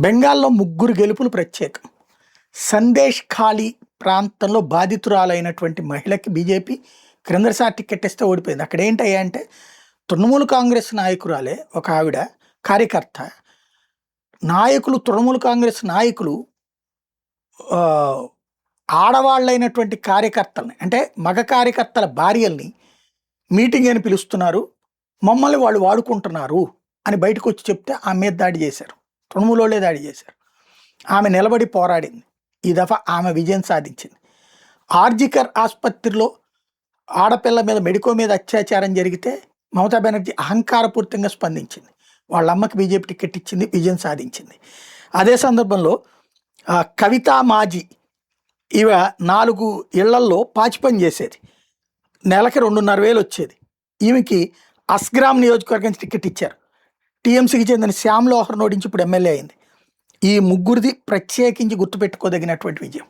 బెంగాల్లో 3 గెలుపులు ప్రత్యేకం. సందేశ్ ఖాళీ ప్రాంతంలో బాధితురాలైనటువంటి మహిళకి బీజేపీ క్రిందసారి టికెట్ ఇస్తే ఓడిపోయింది. అక్కడ ఏంటయ్యా అంటే తృణమూల్ కాంగ్రెస్ నాయకురాలే ఒక ఆవిడ కార్యకర్త. నాయకులు తృణమూల్ కాంగ్రెస్ నాయకులు ఆడవాళ్ళైనటువంటి కార్యకర్తల్ని అంటే మగ కార్యకర్తల భార్యల్ని మీటింగ్ అని పిలుస్తున్నారు, మమ్మల్ని వాళ్ళు వాడుకుంటున్నారు అని బయటకు వచ్చి చెప్తే ఆమె మీద దాడి చేశారు. తృణమూలోళ్ళే దాడి చేశారు. ఆమె నిలబడి పోరాడింది. ఈ దఫా ఆమె విజయం సాధించింది. ఆర్జికర్ ఆసుపత్రిలో ఆడపిల్ల మీద మెడికో మీద అత్యాచారం జరిగితే మమతా బెనర్జీ అహంకారపూరితంగా స్పందించింది. వాళ్ళ అమ్మకి బీజేపీ టికెట్ ఇచ్చింది, విజయం సాధించింది. అదే సందర్భంలో కవితా మాజీ ఇవ 4 ఇళ్లల్లో పాచి పని చేసేది, నెలకి 2,500 వచ్చేది. ఈమెకి అస్గ్రామ్ నియోజకవర్గం టికెట్ ఇచ్చారు. టీఎంసీకి చెందిన శ్యామ్ లోహర్ నోడించి ఇప్పుడు ఎమ్మెల్యే అయింది. ఈ ముగ్గురిది ప్రత్యేకించి గుర్తుపెట్టుకోదగినటువంటి విజయం.